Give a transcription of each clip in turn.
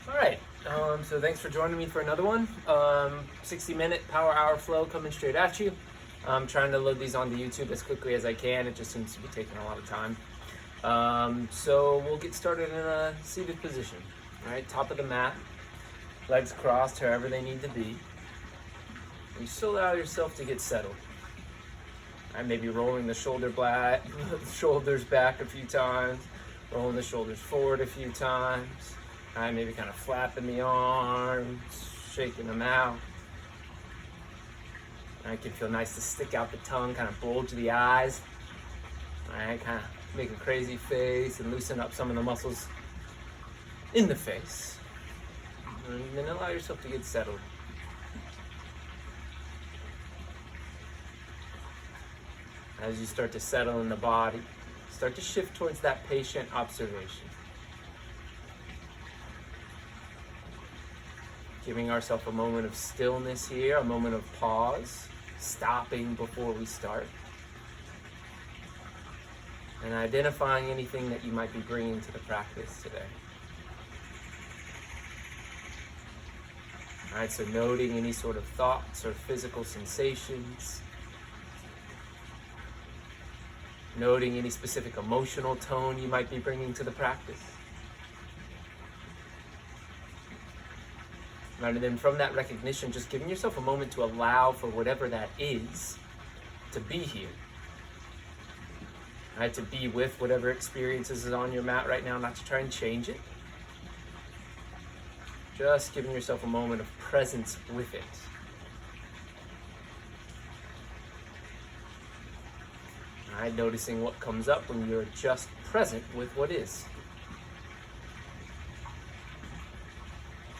All right, so thanks for joining me for another one. 60-minute power hour flow coming straight at you. I'm trying to load these onto YouTube as quickly as I can. It just seems to be taking a lot of time. So we'll get started in a seated position. All right, top of the mat, legs crossed, however they need to be. You still allow yourself to get settled. All right, maybe rolling the shoulders back a few times, rolling the shoulders forward a few times. All right, maybe kind of flapping the arms, shaking them out. All right, it can feel nice to stick out the tongue, kind of bulge the eyes. All right, kind of make a crazy face and loosen up some of the muscles in the face. And then allow yourself to get settled. As you start to settle in the body, start to shift towards that patient observation. Giving ourselves a moment of stillness here, a moment of pause, stopping before we start. And identifying anything that you might be bringing to the practice today. All right, so noting any sort of thoughts or physical sensations. Noting any specific emotional tone you might be bringing to the practice. Right, and then from that recognition, just giving yourself a moment to allow for whatever that is to be here. Right, to be with whatever experiences is on your mat right now, not to try and change it. Just giving yourself a moment of presence with it. All right, noticing what comes up when you're just present with what is.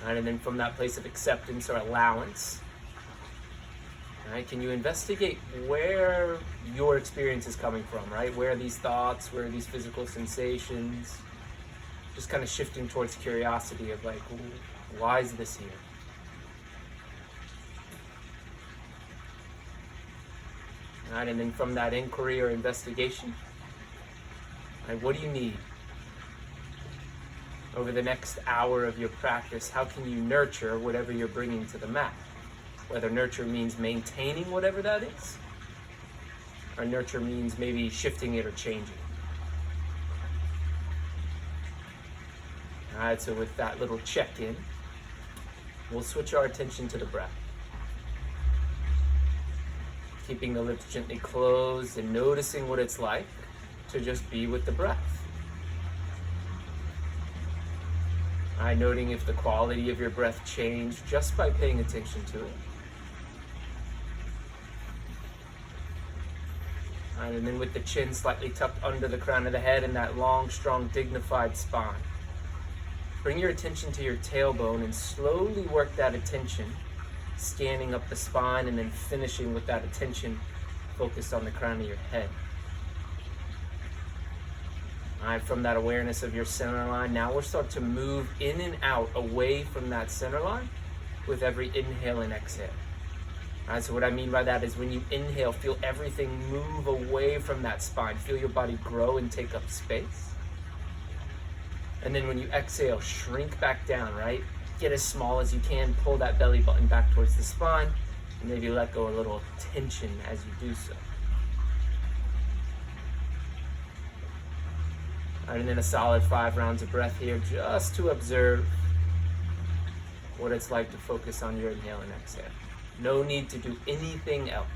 All right, and then from that place of acceptance or allowance, all right, can you investigate where your experience is coming from, right? Where are these thoughts, where are these physical sensations? Just kind of shifting towards curiosity of like, why is this here? All right, and then from that inquiry or investigation, all right, what do you need? Over the next hour of your practice, how can you nurture whatever you're bringing to the mat? Whether nurture means maintaining whatever that is, or nurture means maybe shifting it or changing it. All right, so with that little check-in, we'll switch our attention to the breath. Keeping the lips gently closed and noticing what it's like to just be with the breath. All right, noting if the quality of your breath changed just by paying attention to it. All right, and then with the chin slightly tucked under the crown of the head and that long, strong, dignified spine. Bring your attention to your tailbone and slowly work that attention, scanning up the spine and then finishing with that attention focused on the crown of your head. All right, from that awareness of your center line, now we'll start to move in and out away from that center line with every inhale and exhale. All right, so what I mean by that is when you inhale, feel everything move away from that spine. Feel your body grow and take up space. And then when you exhale, shrink back down, right? Get as small as you can, pull that belly button back towards the spine, and maybe let go a little tension as you do so. All right, and then a solid 5 rounds of breath here just to observe what it's like to focus on your inhale and exhale. No need to do anything else.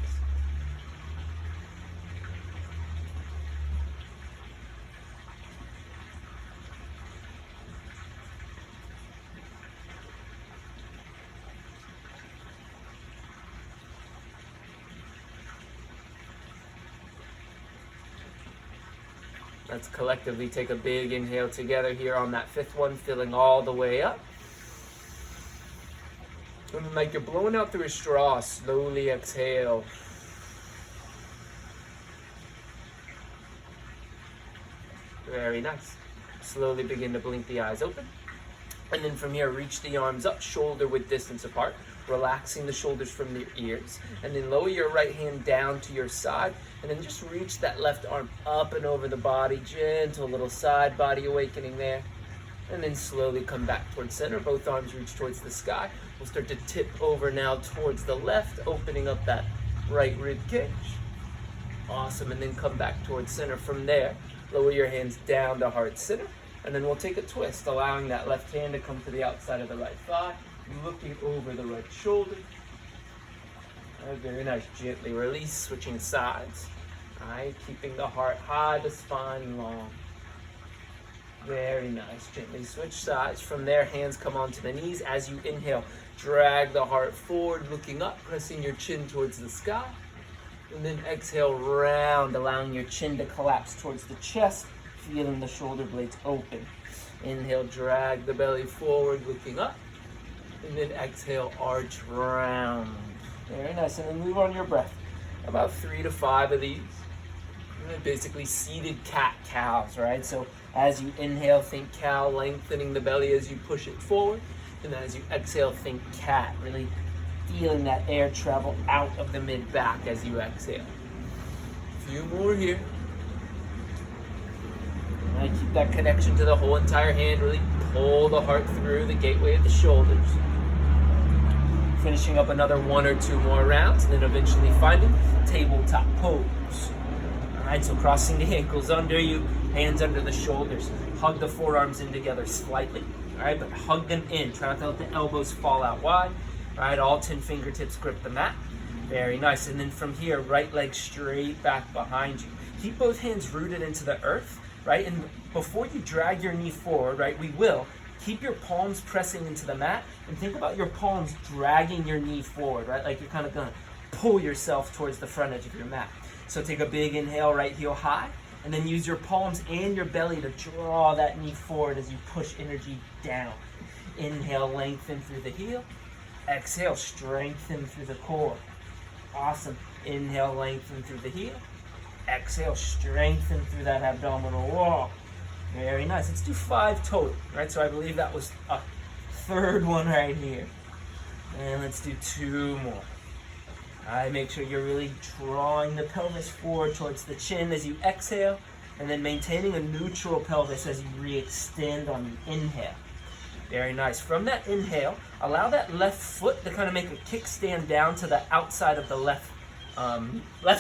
Let's collectively take a big inhale together here on that 5th one, filling all the way up. And like you're blowing out through a straw, slowly exhale. Very nice. Slowly begin to blink the eyes open. And then from here, reach the arms up, shoulder width distance apart. relaxing the shoulders from the ears. And then lower your right hand down to your side, and then just reach that left arm up and over the body, gentle little side body awakening there. And then slowly come back towards center, both arms reach towards the sky. We'll start to tip over now towards the left, opening up that right rib cage. Awesome, and then come back towards center from there. Lower your hands down to heart center, and then we'll take a twist, allowing that left hand to come to the outside of the right thigh, looking over the right shoulder. Very nice, gently release, switching sides. All right, keeping the heart high, the spine long. Very nice, gently switch sides. From there, hands come onto the knees. As you inhale, drag the heart forward, looking up, pressing your chin towards the sky. And then exhale, round, allowing your chin to collapse towards the chest, feeling the shoulder blades open. Inhale, drag the belly forward, looking up. And then exhale, arch round. Very nice. And then move on your breath. About 3 to 5 of these. Basically seated cat-cows, right? So as you inhale, think cow, lengthening the belly as you push it forward. And then as you exhale, think cat, really feeling that air travel out of the mid-back as you exhale. A few more here. All right, keep that connection to the whole entire hand. Really pull the heart through the gateway of the shoulders. Finishing up another 1 or 2 more rounds, and then eventually finding tabletop pose. All right, so crossing the ankles under you, hands under the shoulders. Hug the forearms in together slightly. All right, but hug them in. Try not to let the elbows fall out wide. All right, all 10 fingertips grip the mat. Very nice. And then from here, right leg straight back behind you. Keep both hands rooted into the earth, right? And before you drag your knee forward, right, keep your palms pressing into the mat, and think about your palms dragging your knee forward, right? Like you're kind of gonna pull yourself towards the front edge of your mat. So take a big inhale, right heel high, and then use your palms and your belly to draw that knee forward as you push energy down. Inhale, lengthen through the heel. Exhale, strengthen through the core. Awesome. Inhale, lengthen through the heel. Exhale, strengthen through that abdominal wall. Very nice. Let's do 5 total, right? So I believe that was a third one right here. And let's do 2 more. All right, make sure you're really drawing the pelvis forward towards the chin as you exhale, and then maintaining a neutral pelvis as you re-extend on the inhale. Very nice. From that inhale, allow that left foot to kind of make a kickstand down to the outside of the left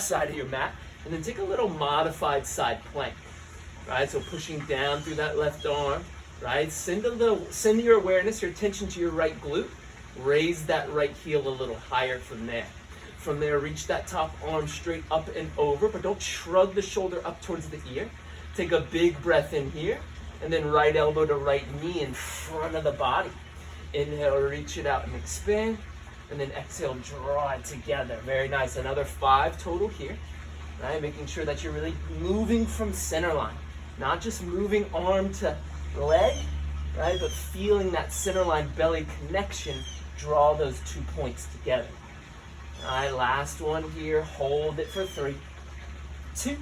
side of your mat, and then take a little modified side plank. Right, so pushing down through that left arm. Right, send your awareness, your attention to your right glute. Raise that right heel a little higher from there. From there, reach that top arm straight up and over, but don't shrug the shoulder up towards the ear. Take a big breath in here, and then right elbow to right knee in front of the body. Inhale, reach it out and expand, and then exhale, draw it together. Very nice. Another 5 total here. Right, making sure that you're really moving from center line, not just moving arm to leg, right, but feeling that center line belly connection. Draw those 2 points together. All right, last one here. Hold it for 3, 2,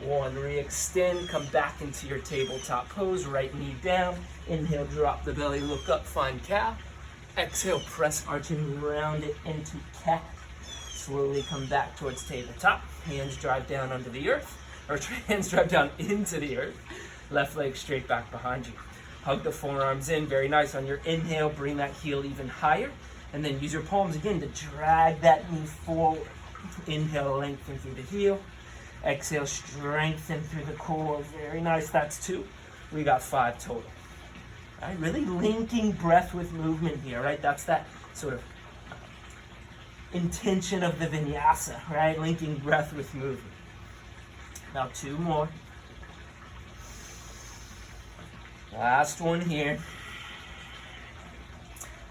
1. Re-extend. Come back into your tabletop pose. Right knee down. Inhale, drop the belly, look up, find cow. Exhale, press, arch, and round it into cat. Slowly come back towards tabletop. Hands drive down under the earth, or hands drive down into the earth. Left leg straight back behind you. Hug the forearms in. Very nice. On your inhale, bring that heel even higher. And then use your palms again to drag that knee forward. Inhale, lengthen through the heel. Exhale, strengthen through the core. Very nice. That's 2. We got 5 total. All right, really linking breath with movement here, right? That's that sort of intention of the Vinyasa, right? Linking breath with movement. Now 2 more. Last one here.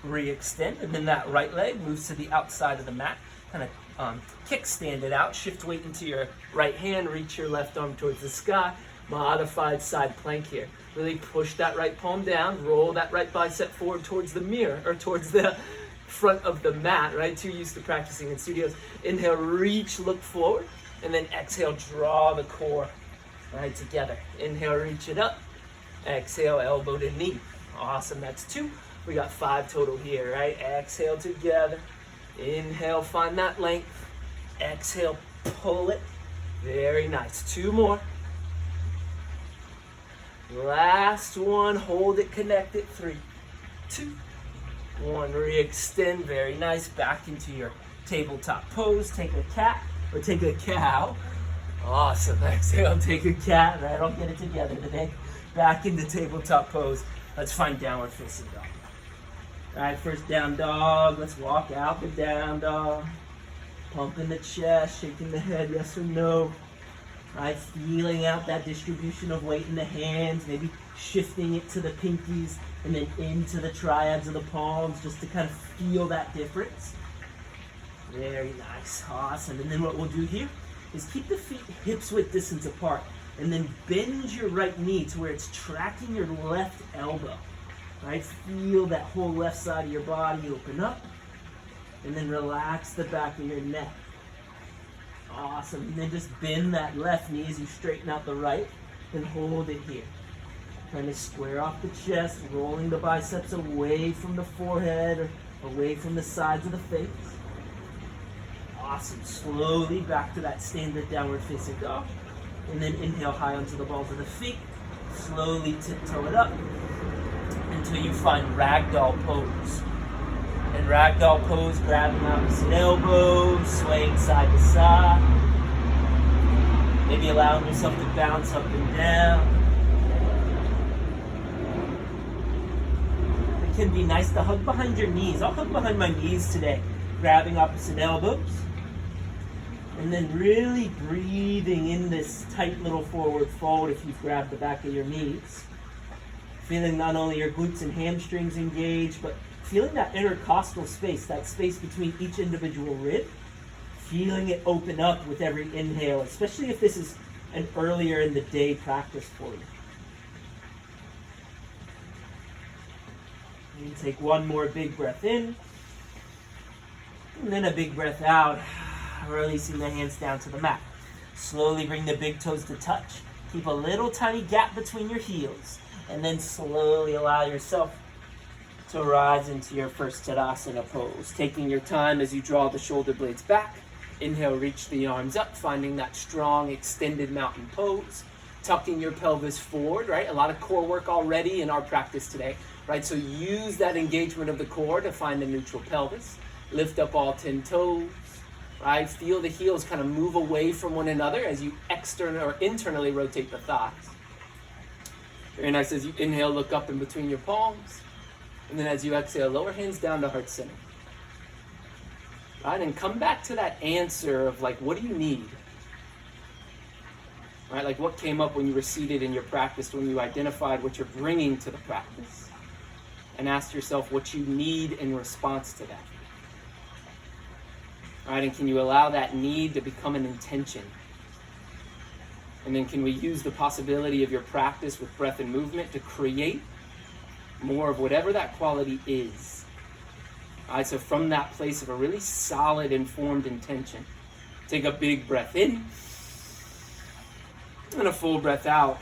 Re-extend, and then that right leg moves to the outside of the mat. Kind of kickstand it out. Shift weight into your right hand. Reach your left arm towards the sky. Modified side plank here. Really push that right palm down. Roll that right bicep forward towards the mirror, or towards the front of the mat, right? Too used to practicing in studios. Inhale, reach, look forward, and then exhale, draw the core right together. Inhale, reach it up. Exhale, elbow to knee. Awesome. That's 2. We got 5 total here, right? Exhale together. Inhale, find that length. Exhale, pull it. Very nice. 2 more. Last one, hold it, connect it. 3, 2, 1. Re-extend, very nice. Back into your tabletop pose. Take a cat or take a cow. Awesome. Exhale, take a cat. I don't get it together today. Back into tabletop pose. Let's find downward facing dog. All right, first down dog. Let's walk out the down dog. Pumping the chest, shaking the head, yes or no. Right, feeling out that distribution of weight in the hands, maybe shifting it to the pinkies and then into the triads of the palms just to kind of feel that difference. Very nice, awesome. And then what we'll do here is keep the feet hips width distance apart and then bend your right knee to where it's tracking your left elbow. Right, feel that whole left side of your body open up and then relax the back of your neck. Awesome. And then just bend that left knee as you straighten out the right and hold it here. Trying to square off the chest, rolling the biceps away from the forehead or away from the sides of the face. Awesome. Slowly back to that standard downward facing dog. And then inhale high onto the balls of the feet. Slowly tiptoe it up until you find ragdoll pose. And ragdoll pose, grabbing opposite elbows, swaying side to side. Maybe allowing yourself to bounce up and down. It can be nice to hug behind your knees. I'll hug behind my knees today, grabbing opposite elbows. And then really breathing in this tight little forward fold if you've grabbed the back of your knees. Feeling not only your glutes and hamstrings engaged, but feeling that intercostal space, that space between each individual rib, feeling it open up with every inhale, especially if this is an earlier in the day practice for you. You take one more big breath in, and then a big breath out, releasing the hands down to the mat. Slowly bring the big toes to touch. Keep a little tiny gap between your heels, and then slowly allow yourself to rise into your first Tadasana pose. Taking your time as you draw the shoulder blades back. Inhale, reach the arms up, finding that strong extended mountain pose. Tucking your pelvis forward, right? A lot of core work already in our practice today, right? So use that engagement of the core to find a neutral pelvis. Lift up all 10 toes, right? Feel the heels kind of move away from one another as you externally or internally rotate the thighs. Very nice. As you inhale, look up in between your palms. And then as you exhale, lower hands down to heart center. Right, and come back to that answer of like, what do you need? Right, like what came up when you were seated in your practice, when you identified what you're bringing to the practice. And ask yourself what you need in response to that. Right, and can you allow that need to become an intention? And then can we use the possibility of your practice with breath and movement to create more of whatever that quality is. All right, so from that place of a really solid, informed intention, take a big breath in and a full breath out.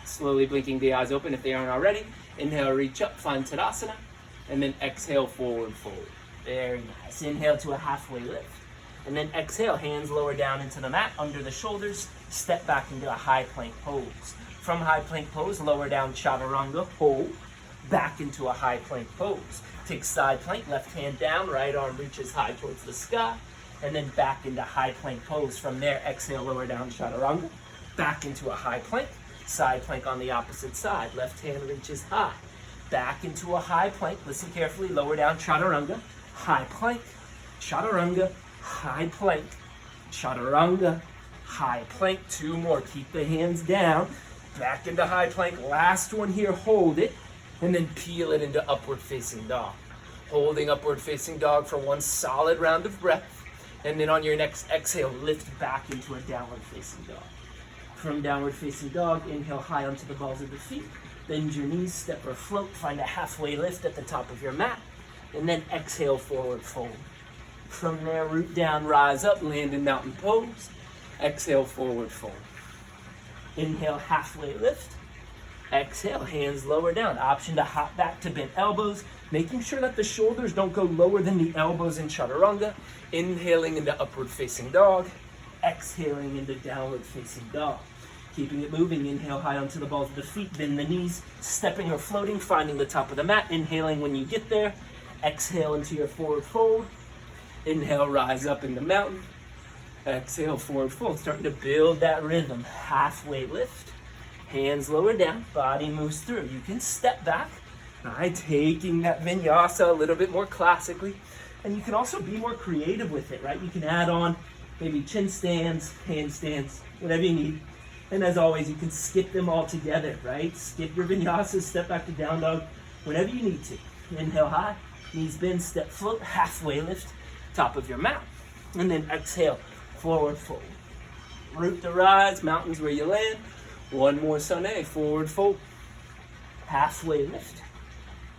Slowly blinking the eyes open if they aren't already. Inhale, reach up, find Tadasana, and then exhale, forward fold. Very nice. Inhale to a halfway lift. And then exhale, hands lower down into the mat, under the shoulders, step back into a high plank pose. From high plank pose, lower down chaturanga, hold, back into a high plank pose. Take side plank, left hand down, right arm reaches high towards the sky, and then back into high plank pose. From there, exhale, lower down chaturanga, back into a high plank, side plank on the opposite side, left hand reaches high, back into a high plank, listen carefully, lower down chaturanga, high plank, chaturanga, high plank, chaturanga, high plank. 2 more, keep the hands down, back into high plank. Last one here, hold it, and then peel it into upward facing dog. Holding upward facing dog for one solid round of breath, and then on your next exhale, lift back into a downward facing dog. From downward facing dog, inhale high onto the balls of the feet, bend your knees, step or float, find a halfway lift at the top of your mat, and then exhale, forward fold. From there, root down, rise up, land in mountain pose. Exhale, forward fold. Inhale, halfway lift. Exhale, hands lower down. Option to hop back to bent elbows, making sure that the shoulders don't go lower than the elbows in chaturanga. Inhaling into upward facing dog. Exhaling into downward facing dog. Keeping it moving, inhale high onto the balls of the feet, bend the knees, stepping or floating, finding the top of the mat, inhaling when you get there. Exhale into your forward fold. Inhale, rise up in the mountain. Exhale, forward fold, starting to build that rhythm. Halfway lift, hands lower down, body moves through. You can step back, right? Taking that vinyasa a little bit more classically. And you can also be more creative with it, right? You can add on maybe chin stands, handstands, whatever you need. And as always, you can skip them all together, right? Skip your vinyasa, step back to down dog, whenever you need to. Inhale high, knees bend, step float, halfway lift, top of your mat. And then exhale, forward fold. Root to rise, mountains where you land. One more sunny, forward fold. Halfway lift.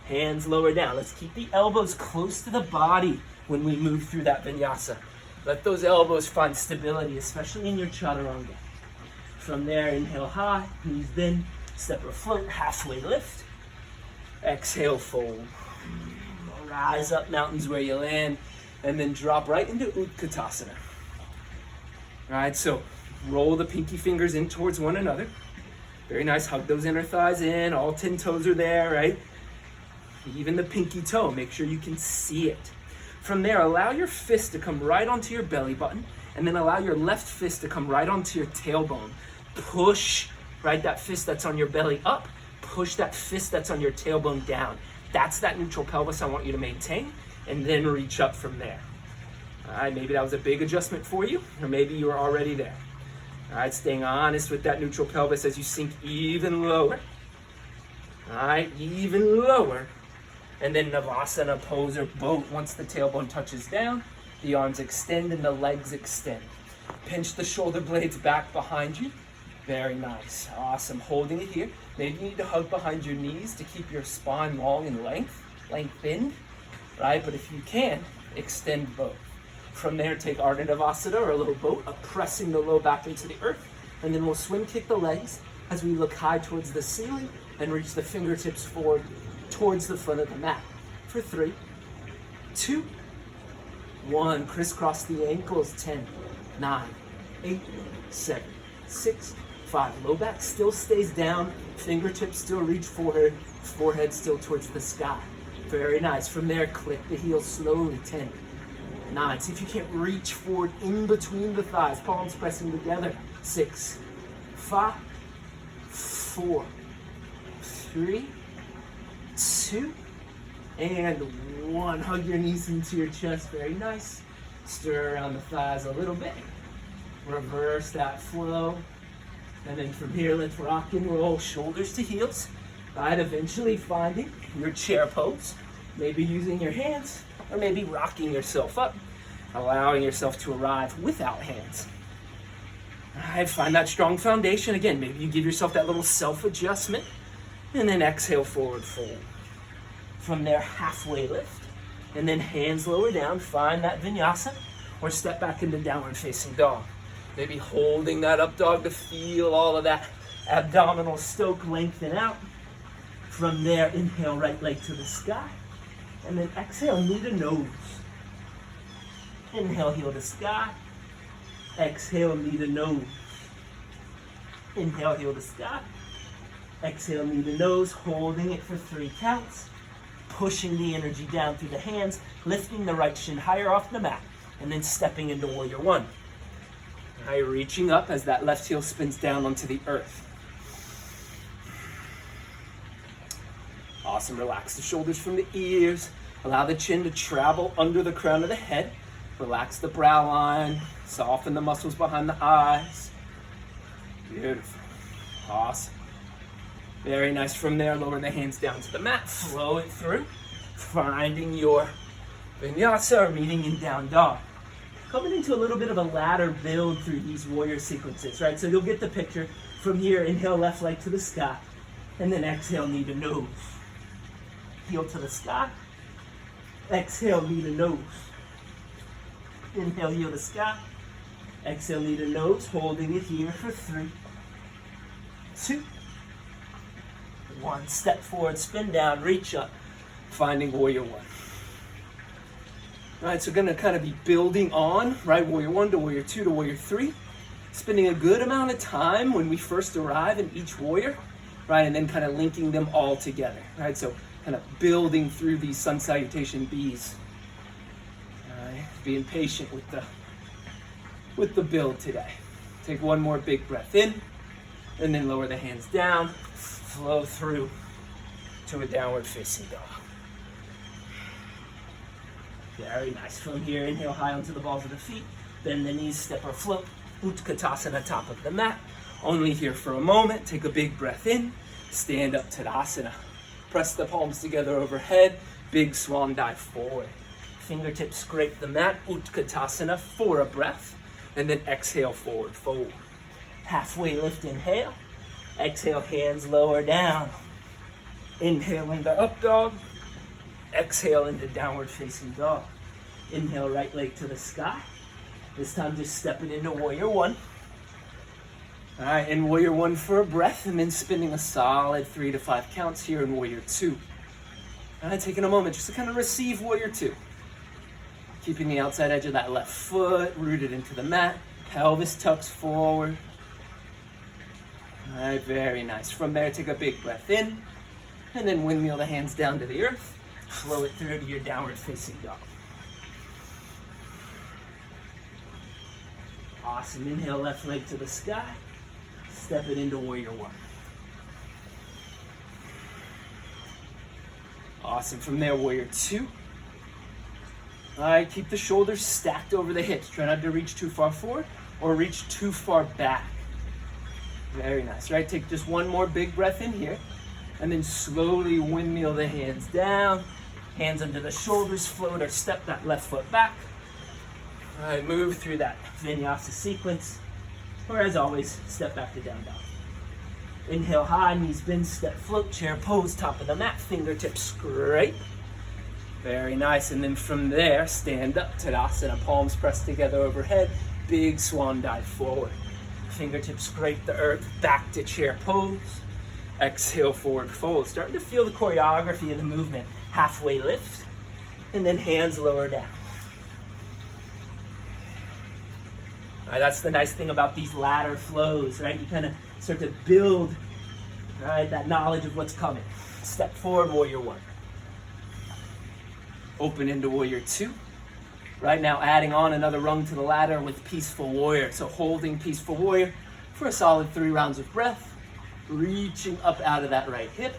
Hands lower down. Let's keep the elbows close to the body when we move through that vinyasa. Let those elbows find stability, especially in your chaturanga. From there, inhale high, knees bend, step or float, halfway lift. Exhale, fold. Rise up, mountains where you land, and then drop right into Utkatasana. All right, so roll the pinky fingers in towards one another. Very nice, hug those inner thighs in, all 10 toes are there, right? Even the pinky toe, make sure you can see it. From there, allow your fist to come right onto your belly button, and then allow your left fist to come right onto your tailbone. Push, right, that fist that's on your belly up, push that fist that's on your tailbone down. That's that neutral pelvis I want you to maintain, and then reach up from there. All right, maybe that was a big adjustment for you, or maybe you were already there. All right, staying honest with that neutral pelvis as you sink even lower. All right, even lower. And then Navasana pose or boat. Once the tailbone touches down, the arms extend and the legs extend. Pinch the shoulder blades back behind you. Very nice. Awesome. Holding it here. Maybe you need to hug behind your knees to keep your spine long and lengthened, right? But if you can, extend both. From there, take Ardha Navasana or a little boat, pressing the low back into the earth. And then we'll swim kick the legs as we look high towards the ceiling and reach the fingertips forward towards the front of the mat. For 3, 2, 1. Crisscross the ankles. 10, 9, 8, 7, 6, 5. Low back still stays down. Fingertips still reach forward. Forehead still towards the sky. Very nice. From there, click the heels slowly. 10, 9. See if you can't reach forward in between the thighs. Palms pressing together. 6, 5, 4, 3, 2, and 1. Hug your knees into your chest. Very nice. Stir around the thighs a little bit. Reverse that flow. And then from here, let's rock and roll, shoulders to heels. Right, eventually finding your chair pose. Maybe using your hands, or maybe rocking yourself up, allowing yourself to arrive without hands. All right, find that strong foundation. Again, maybe you give yourself that little self-adjustment, and then exhale, forward fold. From there, halfway lift, and then hands lower down. Find that vinyasa, or step back into downward facing dog. Maybe holding that up dog to feel all of that abdominal stoke lengthen out. From there, inhale, right leg to the sky, and then exhale, knee to nose. Inhale, heel to sky. Exhale, knee to nose. Inhale, heel to sky. Exhale, knee to nose, holding it for 3 counts. Pushing the energy down through the hands, lifting the right shin higher off the mat, and then stepping into warrior 1. Now you're reaching up as that left heel spins down onto the earth. Awesome. Relax the shoulders from the ears. Allow the chin to travel under the crown of the head. Relax the brow line. Soften the muscles behind the eyes. Beautiful. Awesome. Very nice. From there, lower the hands down to the mat. Flow it through. Finding your vinyasa or meeting in down dog. Coming into a little bit of a ladder build through these warrior sequences, right? So you'll get the picture. From here, inhale, left leg to the sky. And then exhale, knee to nose. Heel to the sky. Exhale, knee to nose. Inhale, heel to sky. Exhale, knee to nose. Holding it here for 3, 2, One step forward, spin down, reach up, finding warrior one. All right, so gonna kind of be building on, right? Warrior one to warrior two to warrior three. Spending a good amount of time when we first arrive in each warrior, right? And then kind of linking them all together, right? So kind of building through these sun salutation Bs. All right, being patient with the build today. Take one more big breath in, and then lower the hands down, flow through to a downward facing dog. Very nice. From here, inhale high onto the balls of the feet, bend the knees, step or float, Utkatasana, top of the mat. Only here for a moment. Take a big breath in, stand up Tadasana. Press the palms together overhead, big swan dive forward. Fingertips scrape the mat, Utkatasana for a breath, and then exhale, forward fold. Halfway lift, inhale. Exhale, hands lower down. Inhale into up dog. Exhale into downward facing dog. Inhale, right leg to the sky. This time just stepping into warrior one. All right, in warrior one for a breath, and then spinning a solid 3 to 5 counts here in warrior two. All right, taking a moment just to kind of receive warrior two. Keeping the outside edge of that left foot rooted into the mat. Pelvis tucks forward. All right, very nice. From there, take a big breath in, and then windmill the hands down to the earth. Flow it through to your downward facing dog. Awesome. Inhale, left leg to the sky. Step it into warrior one. Awesome. From there, warrior two. All right, keep the shoulders stacked over the hips. Try not to reach too far forward or reach too far back. Very nice, right? Take just one more big breath in here, and then slowly windmill the hands down. Hands under the shoulders, float or step that left foot back. All right, move through that Vinyasa sequence. Or as always, step back to down dog. Inhale high, knees bend, step, float, chair pose, top of the mat, fingertips scrape. Very nice, and then from there, stand up, Tadasana, palms pressed together overhead, big swan dive forward. Fingertips scrape the earth, back to chair pose. Exhale, forward fold. Starting to feel the choreography of the movement. Halfway lift, and then hands lower down. All right, that's the nice thing about these ladder flows, right? You kind of start to build, right, that knowledge of what's coming. Step forward, warrior one. Open into warrior two. Right now, adding on another rung to the ladder with peaceful warrior. So holding peaceful warrior for a solid 3 rounds of breath. Reaching up out of that right hip.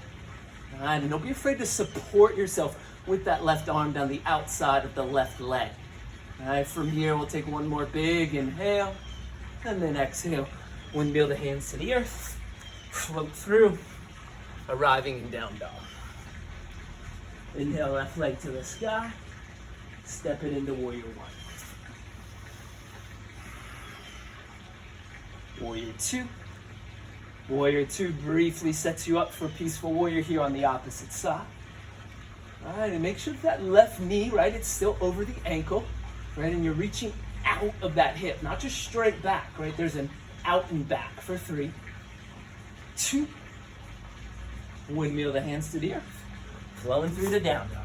All right, and don't be afraid to support yourself with that left arm down the outside of the left leg. All right, from here, we'll take one more big inhale, and then exhale. Windmill the hands to the earth. Float through, arriving in down dog. Inhale, left leg to the sky. Step it into warrior one. Warrior two. Warrior two briefly sets you up for peaceful warrior here on the opposite side. All right, and make sure that left knee, right, it's still over the ankle, right, and you're reaching out of that hip, not just straight back, right? There's an out and back for 3, 2. Windmill the hands to the earth, flowing through the down dog.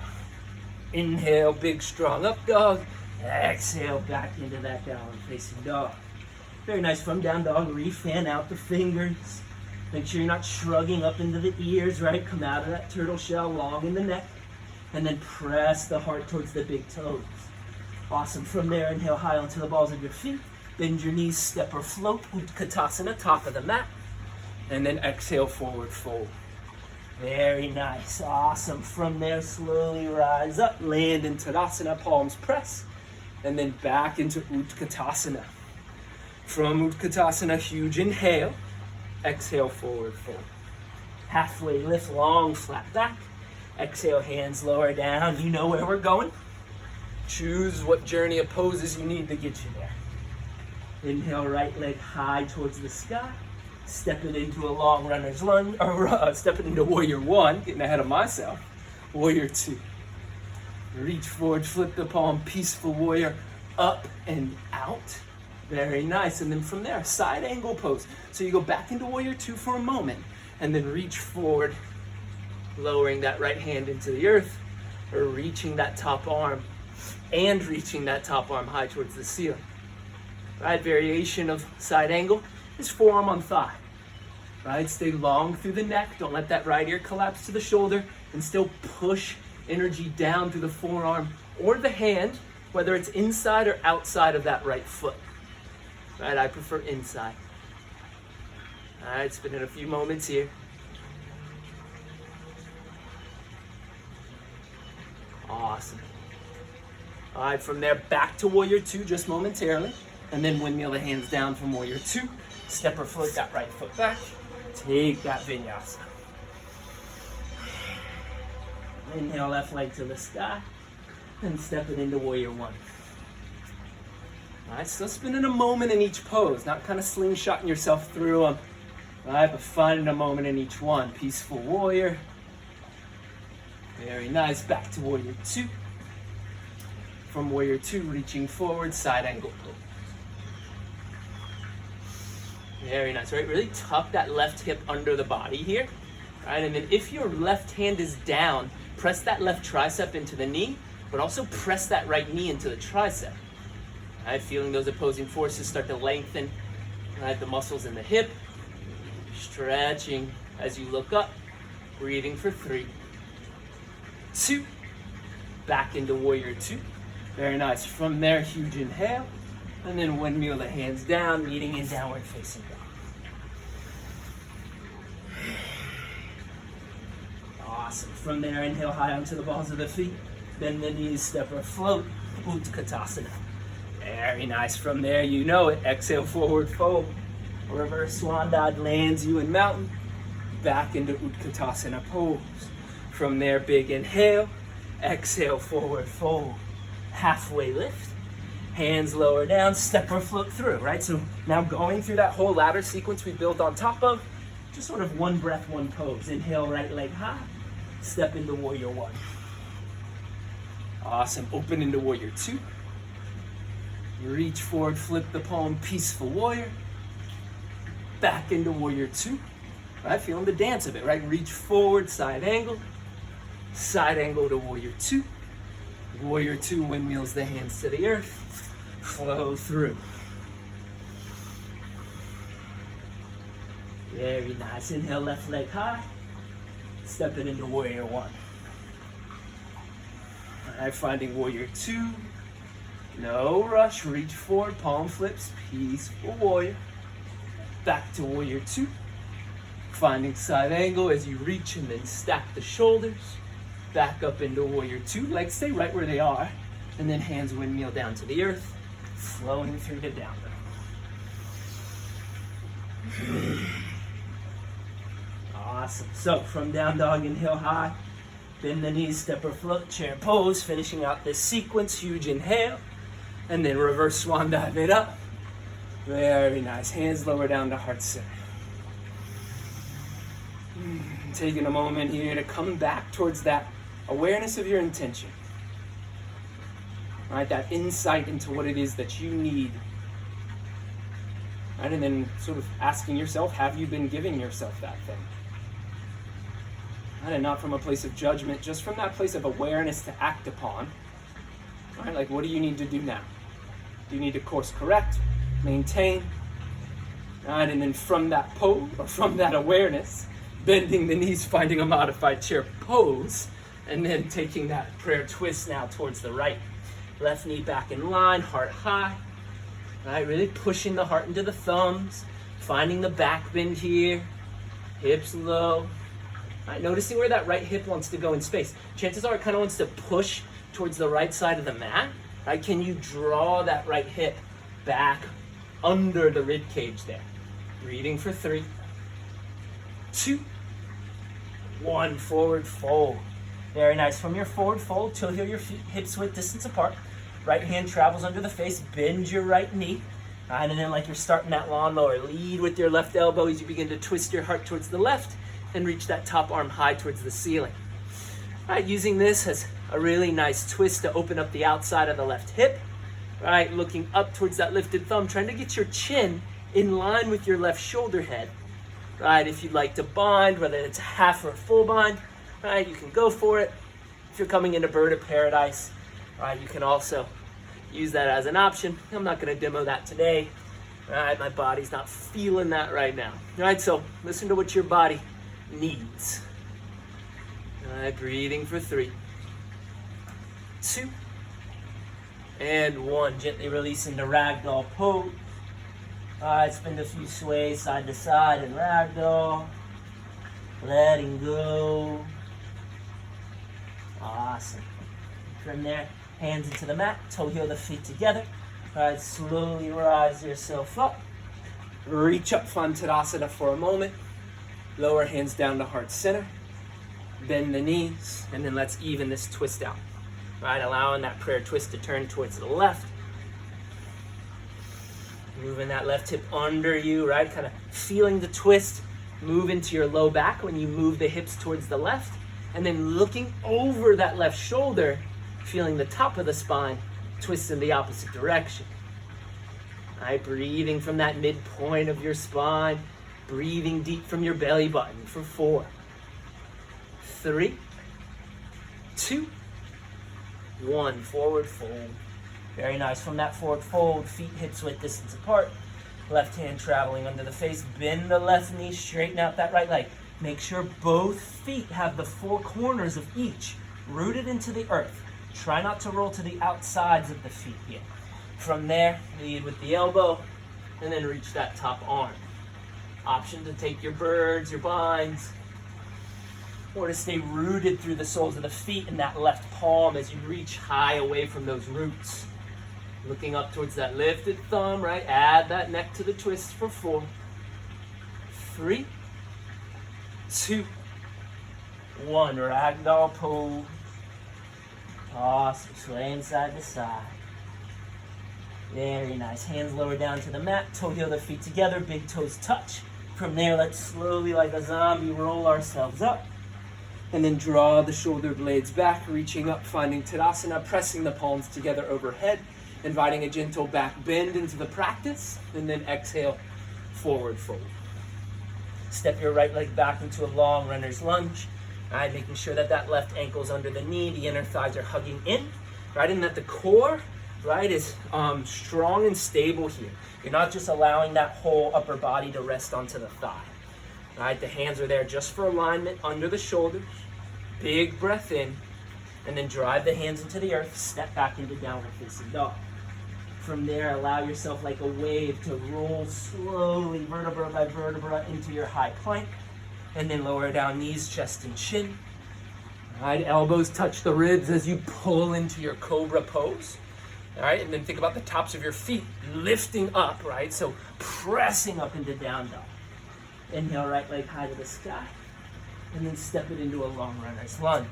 Inhale, big strong up dog. Exhale, back into that downward facing dog. Very nice. From down dog, re-fan out the fingers. Make sure you're not shrugging up into the ears, right? Come out of that turtle shell, long in the neck. And then press the heart towards the big toes. Awesome. From there, inhale high onto the balls of your feet. Bend your knees, step or float. Utkatasana, top of the mat. And then exhale, forward fold. Very nice. Awesome. From there, slowly rise up. Land in Tadasana, palms press. And then back into Utkatasana. From Utkatasana, huge inhale. Exhale, forward fold. Halfway lift, long, flat back. Exhale, hands lower down. You know where we're going. Choose what journey of poses you need to get you there. Inhale, right leg high towards the sky. Step it into a long runner's lunge, or step it into warrior one, getting ahead of myself. Warrior two. Reach forward, flip the palm, peaceful warrior, up and out. Very nice. And then from there, side angle pose. So you go back into warrior two for a moment, and then reach forward lowering that right hand into the earth, or reaching that top arm and reaching that top arm high towards the ceiling. Right, variation of side angle is forearm on thigh. Right, stay long through the neck. Don't let that right ear collapse to the shoulder, and still push energy down through the forearm or the hand, whether it's inside or outside of that right foot. Right, I prefer inside. All right, spend a few moments here. Awesome. All right, from there, back to Warrior Two just momentarily, and then windmill the hands down from Warrior Two. Step or float that right foot back. Take that Vinyasa. Inhale, left leg to the sky, and step it into Warrior One. All right, still spending a moment in each pose, not kind of slingshotting yourself through them. All right, but finding a moment in each one. Peaceful warrior. Very nice. Back to Warrior Two. From Warrior Two, reaching forward, side angle pose. Very nice, right? Really tuck that left hip under the body here. Right, and then if your left hand is down, press that left tricep into the knee, but also press that right knee into the tricep. Right, feeling those opposing forces start to lengthen, right, the muscles in the hip. Stretching as you look up, breathing for 3, 2, back into Warrior Two. Very nice. From there, huge inhale, and then windmill the hands down, meeting in downward facing dog. Awesome. From there, inhale high onto the balls of the feet, bend the knees, step or float, Utkatasana. Very nice. From there, you know it. Exhale, forward fold. Reverse swan dive lands you in mountain. Back into Utkatasana pose. From there, big inhale. Exhale, forward fold. Halfway lift. Hands lower down, step or float through, right? So now going through that whole ladder sequence we built on top of, just sort of one breath, one pose. Inhale, right leg high. Step into Warrior One. Awesome. Open into Warrior Two. Reach forward, flip the palm, peaceful warrior. Back into Warrior Two. Right, feeling the dance of it, right? Reach forward, side angle to Warrior Two. Warrior Two, windmills the hands to the earth. Flow through. Very nice. Inhale, left leg high. Step it into Warrior One. All right, finding Warrior Two. No rush, reach forward, palm flips, peaceful warrior. Back to Warrior Two. Finding side angle as you reach and then stack the shoulders. Back up into Warrior Two. Legs stay right where they are. And then hands windmill down to the earth. Flowing through to down dog. Awesome. So from down dog, inhale high. Bend the knees, step or float, chair pose. Finishing out this sequence, huge inhale. And then reverse swan dive it up. Very nice. Hands lower down to heart center. Taking a moment here to come back towards that awareness of your intention. Right, that insight into what it is that you need. Right, and then sort of asking yourself, have you been giving yourself that thing? Right, and not from a place of judgment, just from that place of awareness to act upon. Right, like what do you need to do now? Do you need to course correct, maintain? Right, and then from that pose, or from that awareness, bending the knees, finding a modified chair pose, and then taking that prayer twist now towards the right. Left knee back in line, heart high. Right, really pushing the heart into the thumbs, finding the back bend here, hips low. Right, noticing where that right hip wants to go in space. Chances are it kind of wants to push towards the right side of the mat. Right, can you draw that right hip back under the rib cage there? Breathing for 3, 2, 1, forward fold. Very nice. From your forward fold, till heel your hips width distance apart. Right hand travels under the face, bend your right knee. Right, and then like you're starting that lawnmower, lead with your left elbow as you begin to twist your heart towards the left and reach that top arm high towards the ceiling. All right, using this as a really nice twist to open up the outside of the left hip. Right, looking up towards that lifted thumb, trying to get your chin in line with your left shoulder head. Right, if you'd like to bind, whether it's a half or a full bind, right? You can go for it. If you're coming into bird of paradise, right, you can also use that as an option. I'm not going to demo that today. Right, my body's not feeling that right now. All right, so listen to what your body needs. All right, breathing for 3, 2, and 1. Gently releasing to ragdoll pose. All right, spin a few sways side to side in ragdoll. Letting go. Awesome. From there, hands into the mat, toe heel the feet together. All right, slowly rise yourself up. Reach up, find Tadasana for a moment. Lower hands down to heart center. Bend the knees, and then let's even this twist out. All right, allowing that prayer twist to turn towards the left. Moving that left hip under you, right? Kind of feeling the twist move into your low back when you move the hips towards the left. And then looking over that left shoulder, feeling the top of the spine twist in the opposite direction. All right, breathing from that midpoint of your spine, breathing deep from your belly button for 4, 3, 2, 1. Forward fold. Very nice. From that forward fold, feet hips width distance apart. Left hand traveling under the face. Bend the left knee, straighten out that right leg. Make sure both feet have the 4 corners of each rooted into the earth. Try not to roll to the outsides of the feet here. From there, lead with the elbow, and then reach that top arm. Option to take your birds, your binds, or to stay rooted through the soles of the feet in that left palm as you reach high away from those roots. Looking up towards that lifted thumb, right? Add that neck to the twist for 4, 3, 2, 1. Ragdoll pose. Awesome. Swaying side to side. Very nice. Hands lower down to the mat. Toe heel the feet together. Big toes touch. From there, let's slowly, like a zombie, roll ourselves up. And then draw the shoulder blades back, reaching up, finding Tadasana, pressing the palms together overhead, inviting a gentle back bend into the practice, and then exhale, forward fold. Step your right leg back into a long runner's lunge. Right, making sure that that left ankle's under the knee, the inner thighs are hugging in, right, and that the core, right, is strong and stable here. You're not just allowing that whole upper body to rest onto the thigh. Right, the hands are there just for alignment under the shoulders. Big breath in, and then drive the hands into the earth, step back into downward facing dog. From there, allow yourself like a wave to roll slowly, vertebra by vertebra, into your high plank. And then lower down knees, chest, and chin. All right, elbows touch the ribs as you pull into your cobra pose. All right, and then think about the tops of your feet lifting up, right? So pressing up into down dog. Inhale, right leg high to the sky. And then step it into a long runner's lunge.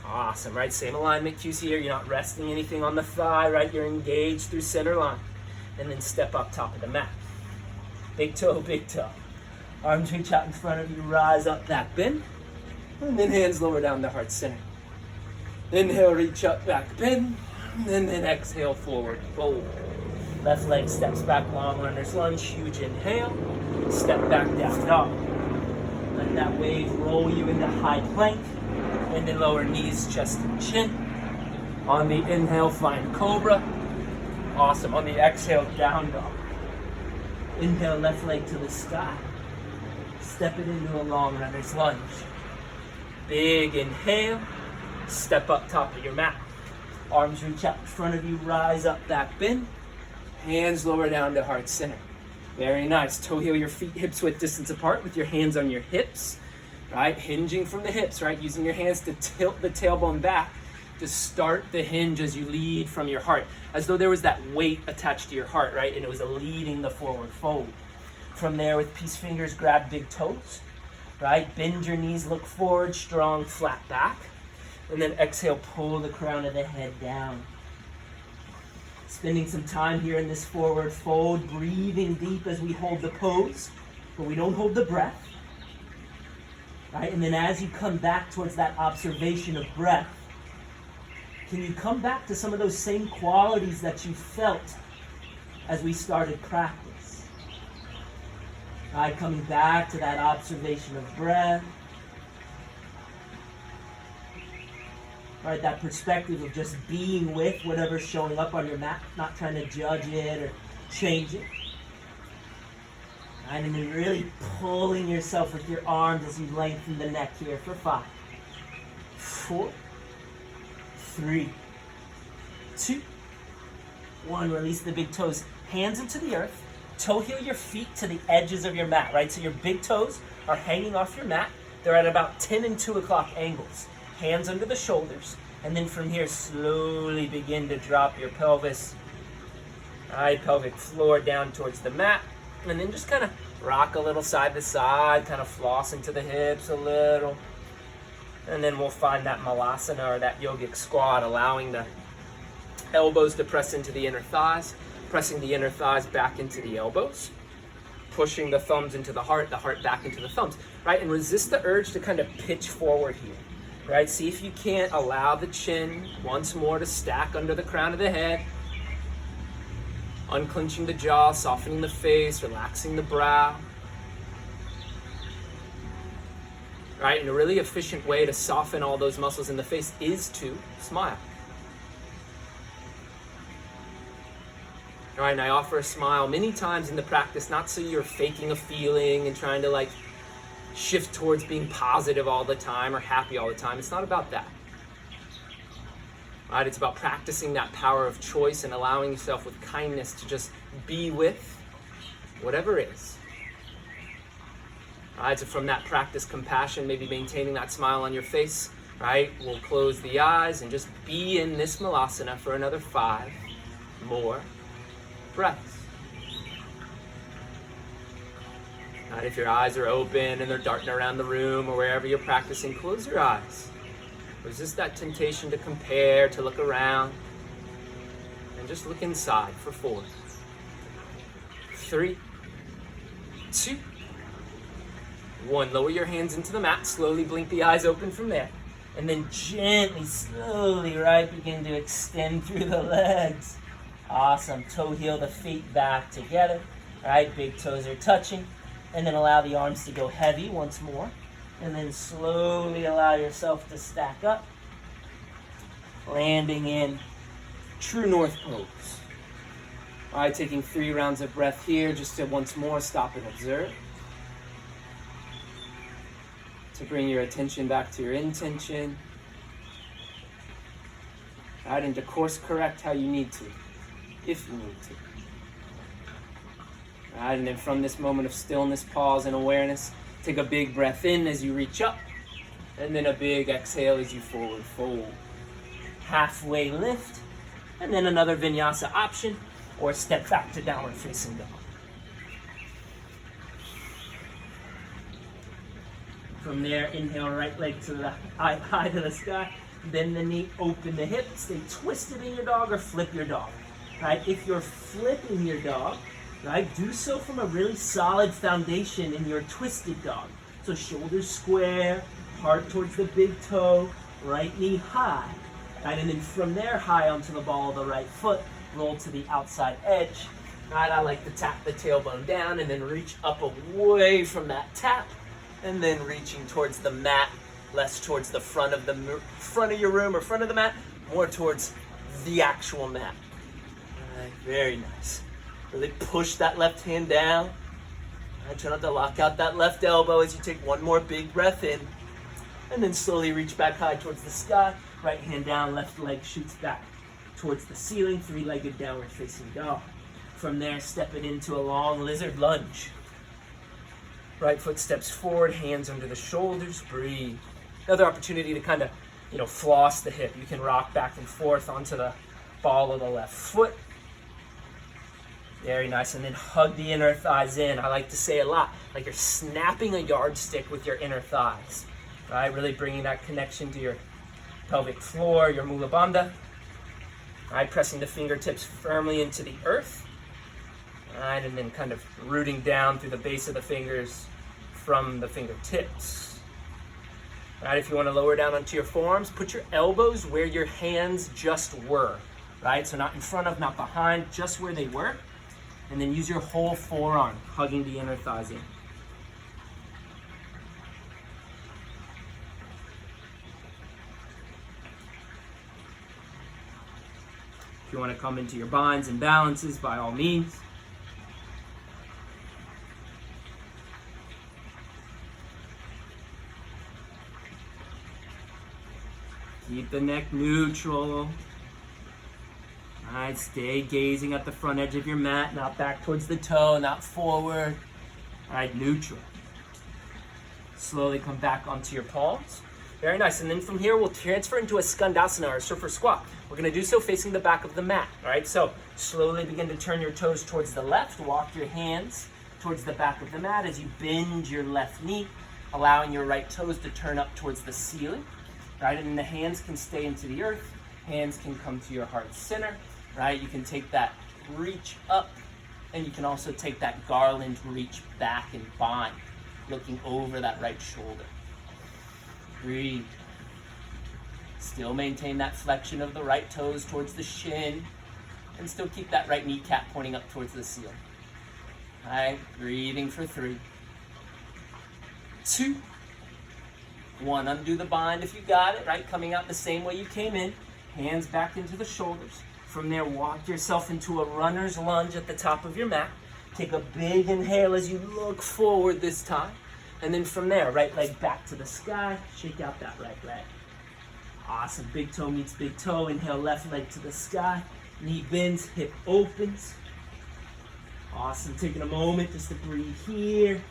Awesome, right? Same alignment cues here. You're not resting anything on the thigh, right? You're engaged through center line. And then step up top of the mat. Big toe, big toe. Arms reach out in front of you, rise up, back bend. And then hands lower down to heart center. Inhale, reach up, back bend. And then exhale, forward fold. Left leg steps back, long runner's lunge, huge inhale. Step back, down dog. Let that wave roll you into high plank. And then lower knees, chest, and chin. On the inhale, find cobra. Awesome. On the exhale, down dog. Inhale, left leg to the sky. Step it into a long runner's lunge. Big inhale. Step up top of your mat. Arms reach out in front of you, rise up, back bend. Hands lower down to heart center. Very nice. Toe heel your feet hips width distance apart with your hands on your hips. Right, hinging from the hips, right? Using your hands to tilt the tailbone back to start the hinge as you lead from your heart. As though there was that weight attached to your heart, right? And it was leading the forward fold. From there, with peace fingers, grab big toes, right? Bend your knees, look forward, strong, flat back. And then exhale, pull the crown of the head down. Spending some time here in this forward fold, breathing deep as we hold the pose, but we don't hold the breath. Right? And then as you come back towards that observation of breath, can you come back to some of those same qualities that you felt as we started practice? Right? Coming back to that observation of breath. Right, that perspective of just being with whatever's showing up on your mat, not trying to judge it or change it. Right, and then really pulling yourself with your arms as you lengthen the neck here for 5, 4, 3, 2, 1. Release the big toes, hands into the earth. Toe heel your feet to the edges of your mat, right? So your big toes are hanging off your mat. They're at about 10 and 2 o'clock angles. Hands under the shoulders. And then from here, slowly begin to drop your pelvis. All right, pelvic floor down towards the mat. And then just kind of rock a little side to side, kind of floss into the hips a little. And then we'll find that malasana or that yogic squat, allowing the elbows to press into the inner thighs, pressing the inner thighs back into the elbows, pushing the thumbs into the heart back into the thumbs, right? And resist the urge to kind of pitch forward here, right? See if you can't allow the chin once more to stack under the crown of the head, unclenching the jaw, softening the face, relaxing the brow. Right, and a really efficient way to soften all those muscles in the face is to smile. All right, and I offer a smile many times in the practice, not so you're faking a feeling and trying to like shift towards being positive all the time or happy all the time. It's not about that. Right, it's about practicing that power of choice and allowing yourself with kindness to just be with whatever is. Right, so from that practice, compassion, maybe maintaining that smile on your face, right? We'll close the eyes and just be in this malasana for another 5 more breaths. Right, if your eyes are open and they're darting around the room or wherever you're practicing, close your eyes. Resist that temptation to compare, to look around, and just look inside for 4, 3, 2, 1. Lower your hands into the mat. Slowly blink the eyes open from there. And then gently, slowly, right, begin to extend through the legs. Awesome. Toe heel the feet back together. Right, big toes are touching. And then allow the arms to go heavy once more. And then slowly allow yourself to stack up. Landing in true north pose. All right, taking 3 rounds of breath here just to once more stop and observe. To bring your attention back to your intention. All right, and to course correct how you need to, if you need to. All right, and then from this moment of stillness, pause, and awareness, take a big breath in as you reach up, and then a big exhale as you forward fold. Halfway lift, and then another vinyasa option, or step back to downward facing dog. From there, inhale, right leg to the high to the sky, bend the knee, open the hip, stay twisted in your dog or flip your dog. Right? If you're flipping your dog, right, do so from a really solid foundation in your twisted dog. So shoulders square, heart towards the big toe, right knee high. Right? And then from there, high onto the ball of the right foot, roll to the outside edge. Right? I like to tap the tailbone down and then reach up away from that tap. And then reaching towards the mat, less towards the front of your room or front of the mat, more towards the actual mat. All right, very nice. Really push that left hand down. All right, try not to lock out that left elbow as you take one more big breath in. And then slowly reach back high towards the sky. Right hand down, left leg shoots back towards the ceiling, 3-legged downward facing dog. From there, step it into a long lizard lunge. Right foot steps forward, hands under the shoulders, breathe. Another opportunity to kind of, floss the hip. You can rock back and forth onto the ball of the left foot. Very nice, and then hug the inner thighs in. I like to say a lot, like you're snapping a yardstick with your inner thighs. Right, really bringing that connection to your pelvic floor, your mula bandha. Right, pressing the fingertips firmly into the earth. Right, and then kind of rooting down through the base of the fingers from the fingertips. Right, if you want to lower down onto your forearms, put your elbows where your hands just were. Right, so not in front of, not behind, just where they were. And then use your whole forearm, hugging the inner thighs in. If you want to come into your binds and balances, by all means. Keep the neck neutral. All right, stay gazing at the front edge of your mat, not back towards the toe, not forward. All right, neutral. Slowly come back onto your palms. Very nice. And then from here, we'll transfer into a skandasana, or surfer squat. We're going to do so facing the back of the mat. All right, so slowly begin to turn your toes towards the left. Walk your hands towards the back of the mat as you bend your left knee, allowing your right toes to turn up towards the ceiling. Right, and then the hands can stay into the earth. Hands can come to your heart center. Right, you can take that reach up, and you can also take that garland reach back and bind, looking over that right shoulder. Breathe. Still maintain that flexion of the right toes towards the shin, and still keep that right kneecap pointing up towards the ceiling. All right, breathing for 3, 2, 1. Undo the bind if you got it, right? Coming out the same way you came in. Hands back into the shoulders. From there, walk yourself into a runner's lunge at the top of your mat. Take a big inhale as you look forward this time. And then from there, right leg back to the sky. Shake out that right leg. Awesome. Big toe meets big toe. Inhale, left leg to the sky. Knee bends, hip opens. Awesome. Taking a moment just to breathe here.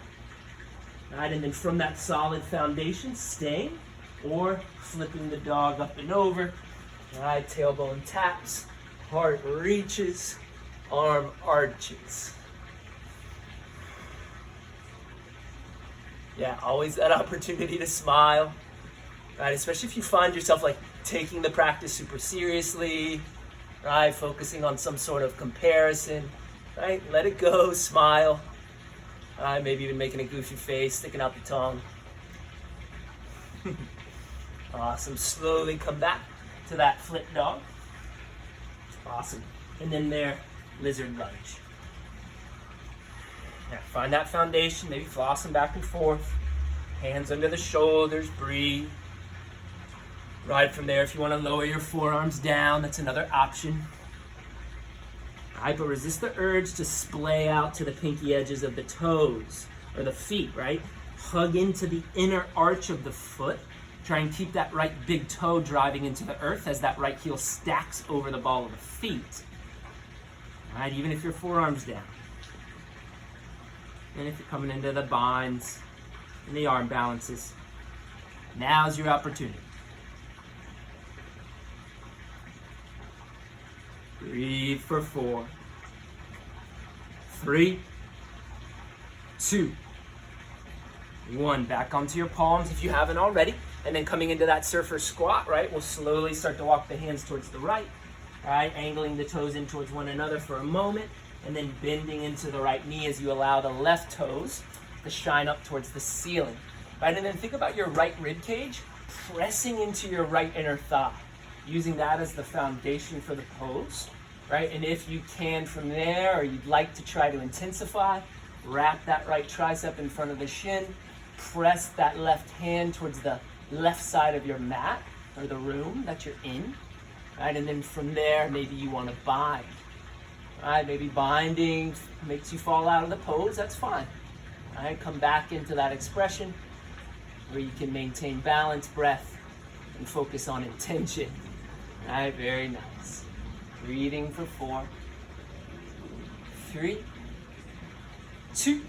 All right, and then from that solid foundation, staying or flipping the dog up and over. All right, tailbone taps, heart reaches, arm arches. Yeah, always that opportunity to smile, right? Especially if you find yourself like taking the practice super seriously, right? Focusing on some sort of comparison, right? Let it go, smile. Maybe even making a goofy face, sticking out the tongue. Awesome. Slowly come back to that flip dog. Awesome. And then there, lizard lunge. Now find that foundation, maybe flossing back and forth. Hands under the shoulders, breathe. Right from there, if you want to lower your forearms down, that's another option. All right, but resist the urge to splay out to the pinky edges of the toes or the feet, right? Hug into the inner arch of the foot. Try and keep that right big toe driving into the earth as that right heel stacks over the ball of the feet. All right, even if your forearm's down. And if you're coming into the binds and the arm balances, now's your opportunity. Breathe for 4, 3, 2, 1. Back onto your palms if you haven't already. And then coming into that surfer squat, right? We'll slowly start to walk the hands towards the right. Right? Angling the toes in towards one another for a moment. And then bending into the right knee as you allow the left toes to shine up towards the ceiling. Right? And then think about your right rib cage pressing into your right inner thigh, using that as the foundation for the pose, right? And if you can from there, or you'd like to try to intensify, wrap that right tricep in front of the shin, press that left hand towards the left side of your mat or the room that you're in, right? And then from there, maybe you want to bind, right? Maybe binding makes you fall out of the pose, that's fine, right? Come back into that expression where you can maintain balance, breath, and focus on intention. All right, very nice. Breathing for 4, 3, 2,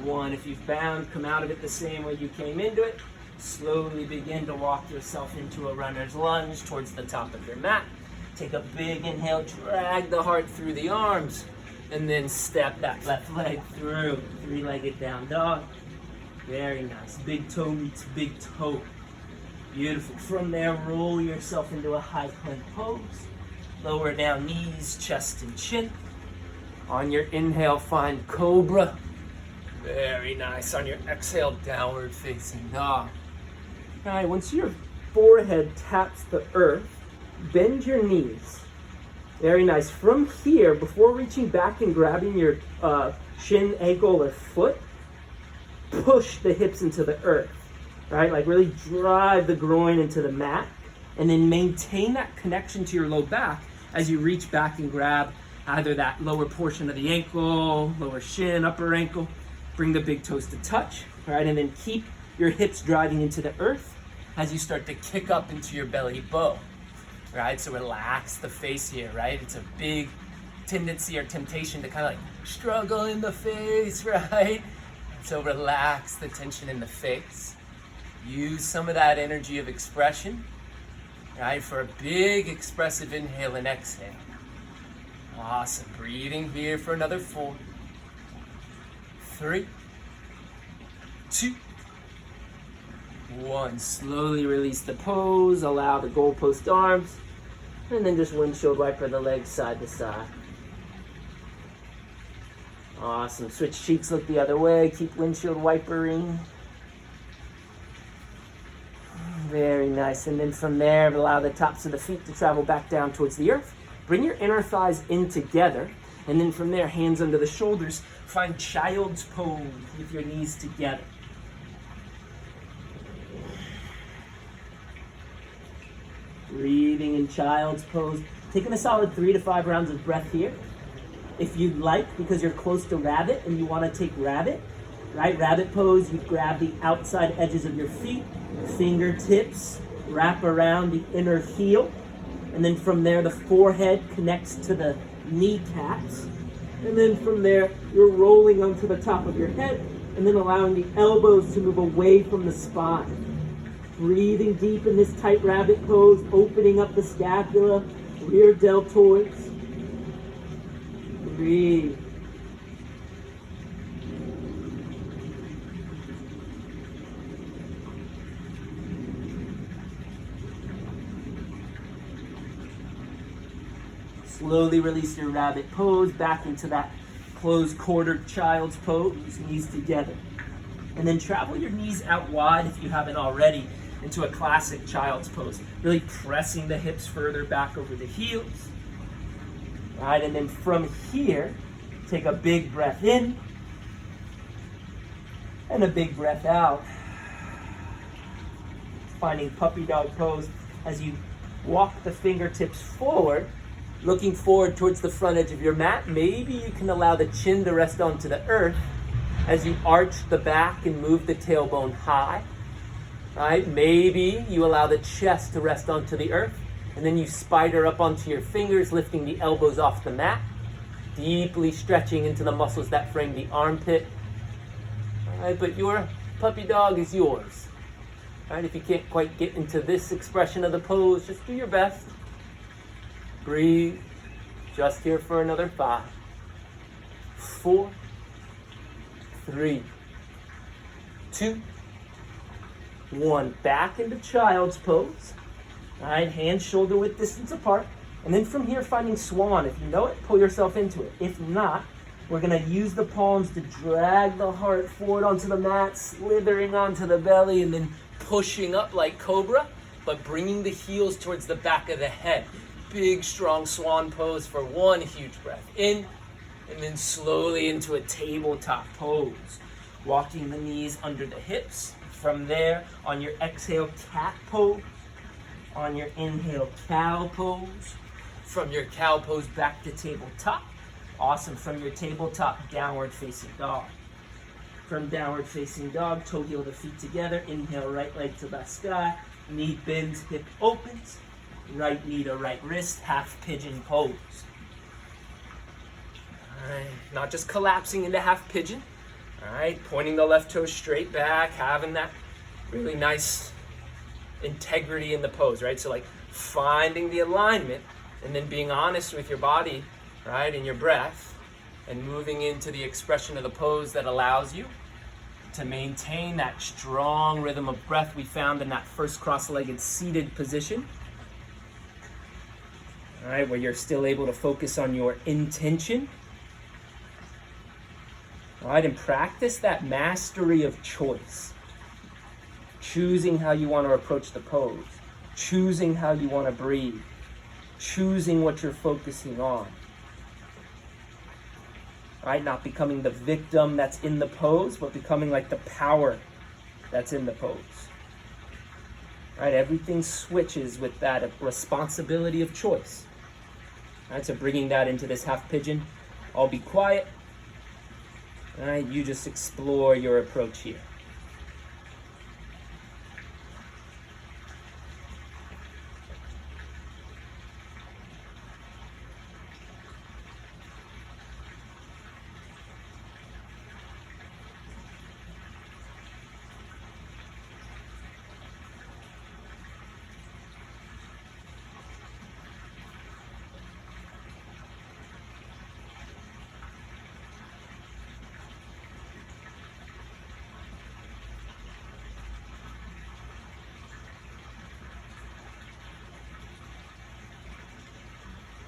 1. If you've bound, come out of it the same way you came into it. Slowly begin to walk yourself into a runner's lunge towards the top of your mat. Take a big inhale, drag the heart through the arms, and then step that left leg through. 3-legged down dog. Very nice. Big toe meets big toe. Beautiful. From there, roll yourself into a high plank pose. Lower down knees, chest, and chin. On your inhale, find cobra. Very nice. On your exhale, downward facing dog. All right, once your forehead taps the earth, bend your knees. Very nice. From here, before reaching back and grabbing your shin, ankle, or foot, push the hips into the earth. Right? Like really drive the groin into the mat and then maintain that connection to your low back as you reach back and grab either that lower portion of the ankle, lower shin, upper ankle. Bring the big toes to touch, right? And then keep your hips driving into the earth as you start to kick up into your belly bow, right? So relax the face here, right? It's a big tendency or temptation to kind of like struggle in the face, right? So relax the tension in the face. Use some of that energy of expression, right? For a big expressive inhale and exhale. Awesome. Breathing here for another 4, 3, 2, 1. Slowly release the pose. Allow the goalpost arms. And then just windshield wiper the legs side to side. Awesome. Switch cheeks, look the other way. Keep windshield wipering. Very nice. And then from there, allow the tops of the feet to travel back down towards the earth. Bring your inner thighs in together. And then from there, hands under the shoulders. Find child's pose with your knees together. Breathing in child's pose. Taking a solid 3 to 5 rounds of breath here. If you'd like, because you're close to rabbit and you want to take rabbit, right? Rabbit pose, you grab the outside edges of your feet, fingertips wrap around the inner heel, and then from there the forehead connects to the kneecaps, and then from there you're rolling onto the top of your head and then allowing the elbows to move away from the spine. Breathing deep in this tight rabbit pose, opening up the scapula, rear deltoids. Breathe. Slowly release your rabbit pose back into that closed quartered child's pose, knees together. And then travel your knees out wide if you haven't already into a classic child's pose. Really pressing the hips further back over the heels. Right, and then from here, take a big breath in and a big breath out. Finding puppy dog pose as you walk the fingertips forward, looking forward towards the front edge of your mat. Maybe you can allow the chin to rest onto the earth as you arch the back and move the tailbone high. Right? Maybe you allow the chest to rest onto the earth, and then you spider up onto your fingers, lifting the elbows off the mat, deeply stretching into the muscles that frame the armpit. All right, but your puppy dog is yours. All right, if you can't quite get into this expression of the pose, just do your best. Breathe. Just here for another 5, 4, 3, 2, 1. Back into child's pose. All right, hands shoulder width distance apart. And then from here, finding swan. If you know it, pull yourself into it. If not, we're going to use the palms to drag the heart forward onto the mat, slithering onto the belly, and then pushing up like cobra, but bringing the heels towards the back of the head. Big, strong swan pose for 1 huge breath in, and then slowly into a tabletop pose. Walking the knees under the hips. From there, on your exhale, cat pose. On your inhale, cow pose. From your cow pose, back to tabletop. Awesome. From your tabletop, downward facing dog. From downward facing dog, toe heel the feet together. Inhale, right leg to the sky. Knee bends, hip opens. Right knee to right wrist, half pigeon pose. All right, not just collapsing into half pigeon. All right, pointing the left toe straight back, having that really nice integrity in the pose, right? So like finding the alignment and then being honest with your body, right, and your breath, and moving into the expression of the pose that allows you to maintain that strong rhythm of breath we found in that first cross-legged seated position. All right, where you're still able to focus on your intention. All right, and practice that mastery of choice. Choosing how you want to approach the pose. Choosing how you want to breathe. Choosing what you're focusing on. All right, not becoming the victim that's in the pose, but becoming like the power that's in the pose. Right, everything switches with that responsibility of choice. All right, so bringing that into this half pigeon, I'll be quiet. All right, you just explore your approach here.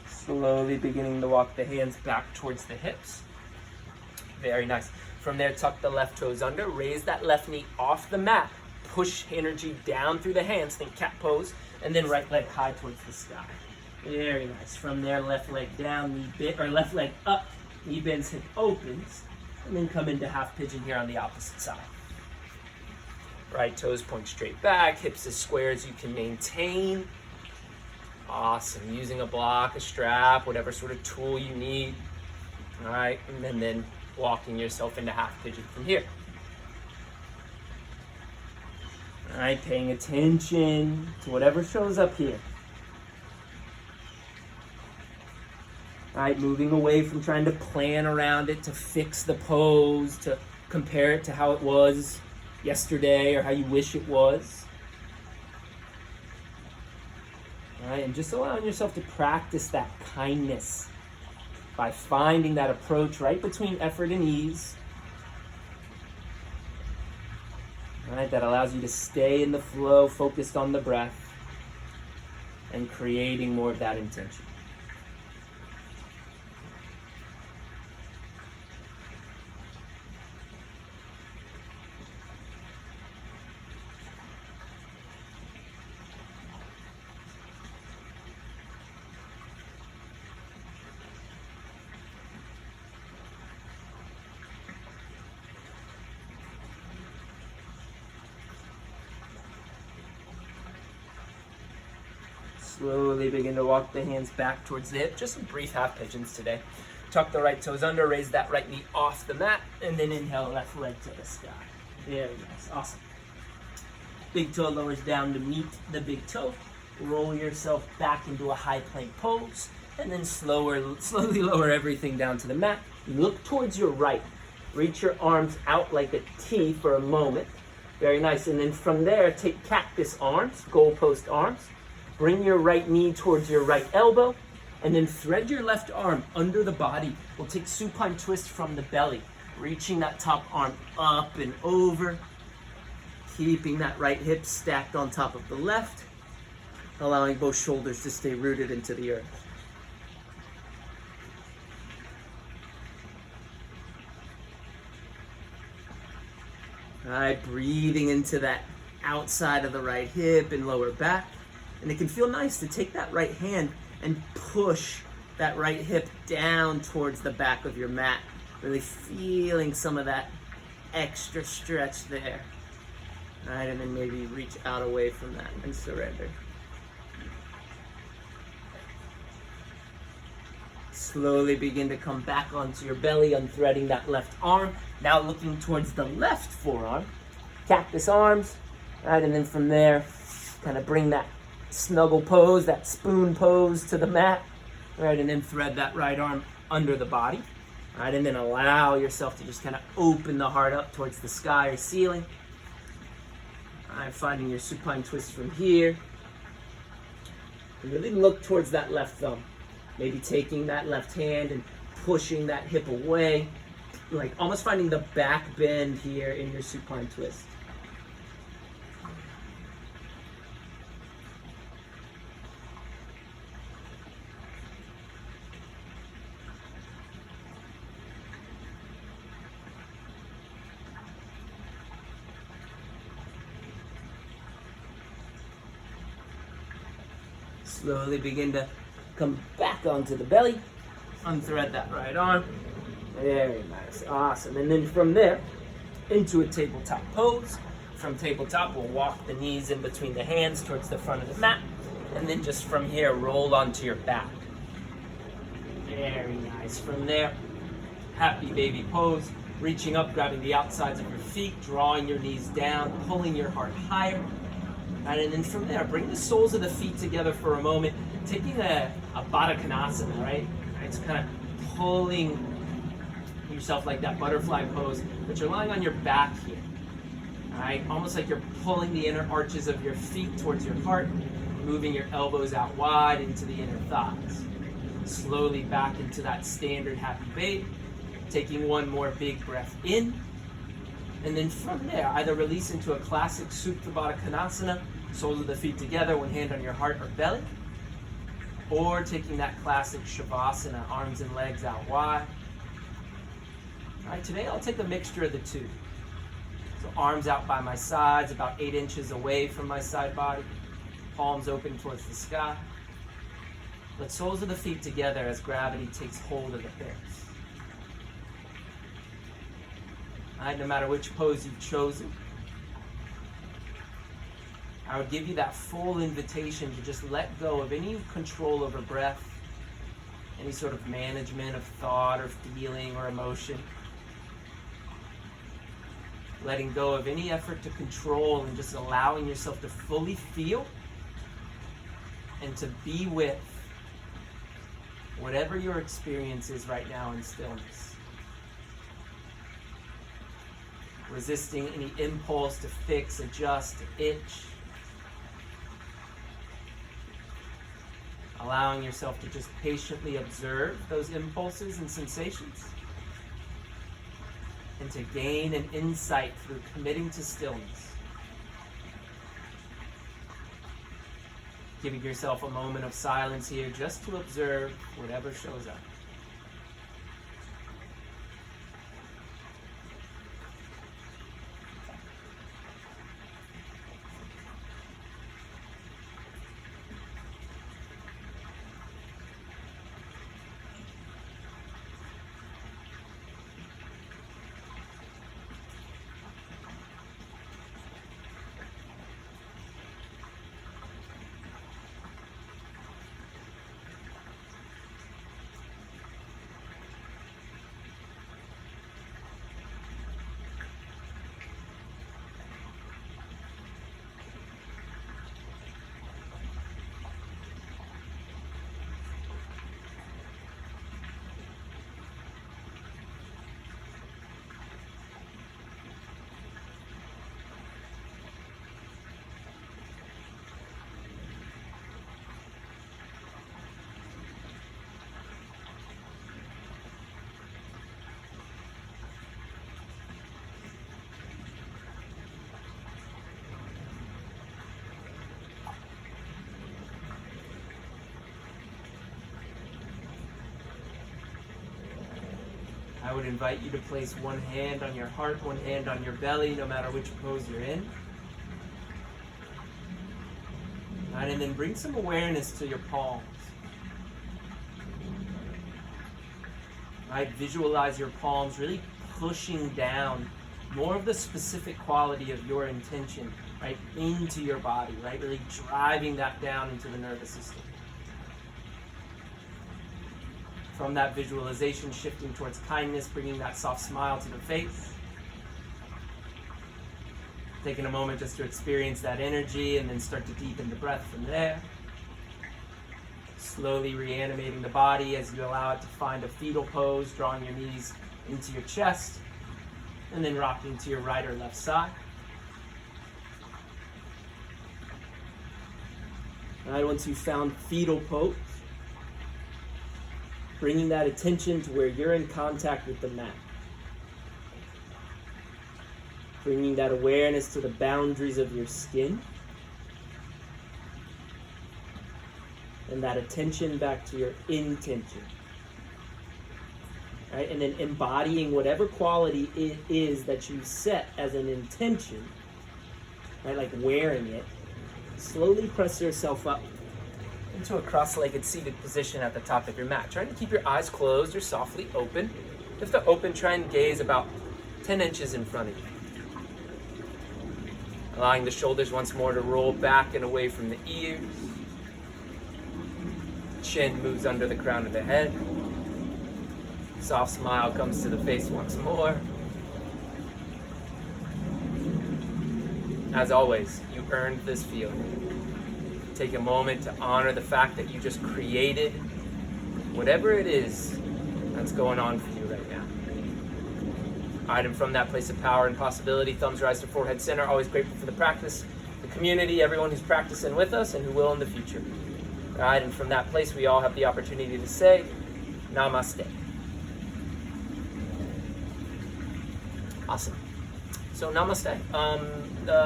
Slowly beginning to walk the hands back towards the hips. Very nice. From there, tuck the left toes under, raise that left knee off the mat, push energy down through the hands, think cat pose, and then right leg high towards the sky. Very nice. From there, left leg down, knee bend, or left leg up, knee bends, hip opens, and then come into half pigeon here on the opposite side. Right toes point straight back, hips as square as you can maintain. Awesome. Using a block, a strap, whatever sort of tool you need. All right, and then walking yourself into half pigeon from here. All right, paying attention to whatever shows up here. All right, moving away from trying to plan around it, to fix the pose, to compare it to how it was yesterday or how you wish it was. All right, and just allowing yourself to practice that kindness by finding that approach right between effort and ease. All right, that allows you to stay in the flow, focused on the breath, and creating more of that intention. Slowly begin to walk the hands back towards the hip. Just some brief half pigeons today. Tuck the right toes under, raise that right knee off the mat, and then inhale left leg to the sky. Very nice. Awesome. Big toe lowers down to meet the big toe. Roll yourself back into a high plank pose, and then slowly lower everything down to the mat. Look towards your right. Reach your arms out like a T for a moment. Very nice. And then from there, take cactus arms, goalpost arms. Bring your right knee towards your right elbow, and then thread your left arm under the body. We'll take supine twist from the belly, reaching that top arm up and over, keeping that right hip stacked on top of the left, allowing both shoulders to stay rooted into the earth. All right, breathing into that outside of the right hip and lower back. And it can feel nice to take that right hand and push that right hip down towards the back of your mat, really feeling some of that extra stretch there. All right, and then maybe reach out away from that and surrender. Slowly begin to come back onto your belly, unthreading that left arm. Now looking towards the left forearm, cactus arms, all right, and then from there, kind of bring that snuggle pose, that spoon pose to the mat, right, and then thread that right arm under the body, right, and then allow yourself to just kind of open the heart up towards the sky or ceiling. All right, finding your supine twist from here, and really look towards that left thumb, maybe taking that left hand and pushing that hip away, like almost finding the back bend here in your supine twist. Slowly begin to come back onto the belly. Unthread that right arm. Very nice. Awesome. And then from there, into a tabletop pose. from tabletop, we'll walk the knees in between the hands towards the front of the mat, and then just from here, roll onto your back. Very nice. From there, happy baby pose, reaching up, grabbing the outsides of your feet, drawing your knees down, pulling your heart higher. And then from there, bring the soles of the feet together for a moment, taking a Baddha Konasana, right? It's kind of pulling yourself like that butterfly pose, but you're lying on your back here. All right, almost like you're pulling the inner arches of your feet towards your heart, moving your elbows out wide into the inner thighs. Slowly back into that standard happy babe, taking one more big breath in, and then from there, either release into a classic Supta Baddha Konasana, soles of the feet together, one hand on your heart or belly, or taking that classic Shavasana, arms and legs out wide. All right, today I'll take a mixture of the two. So arms out by my sides, about 8 inches away from my side body, palms open towards the sky. Let soles of the feet together as gravity takes hold of the hips. All right, no matter which pose you've chosen, I would give you that full invitation to just let go of any control over breath, any sort of management of thought or feeling or emotion. Letting go of any effort to control and just allowing yourself to fully feel and to be with whatever your experience is right now in stillness. Resisting any impulse to fix, adjust, to itch. Allowing yourself to just patiently observe those impulses and sensations. And to gain an insight through committing to stillness. Giving yourself a moment of silence here just to observe whatever shows up. I would invite you to place one hand on your heart, one hand on your belly, no matter which pose you're in. Right, and then bring some awareness to your palms. Right, visualize your palms really pushing down more of the specific quality of your intention, right, into your body, right, really driving that down into the nervous system. From that visualization, shifting towards kindness, bringing that soft smile to the face. Taking a moment just to experience that energy and then start to deepen the breath from there. Slowly reanimating the body as you allow it to find a fetal pose, drawing your knees into your chest, and then rocking to your right or left side. All right, once you've found fetal pose, bringing that attention to where you're in contact with the mat. Bringing that awareness to the boundaries of your skin. And that attention back to your intention. Right? And then embodying whatever quality it is that you set as an intention, right? Like wearing it. Slowly press yourself up into a cross-legged seated position at the top of your mat. Trying to keep your eyes closed or softly open. Just to open, try and gaze about 10 inches in front of you. allowing the shoulders once more to roll back and away from the ears. Chin moves under the crown of the head. Soft smile comes to the face once more. As always, you earned this feeling. Take a moment to honor the fact that you just created whatever it is that's going on for you right now. All right, and from that place of power and possibility, thumbs rise to forehead center. Always grateful for the practice, the community, everyone who's practicing with us and who will in the future. All right, and from that place, we all have the opportunity to say, Namaste. Awesome. So namaste.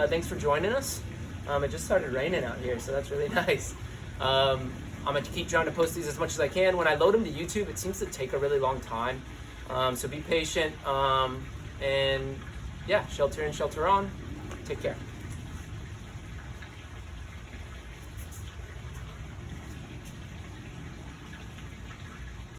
Thanks for joining us. It just started raining out here, so that's really nice. I'm going to keep trying to post these as much as I can. When I load them to YouTube, it seems to take a really long time. So be patient. And yeah, shelter in, shelter on. Take care.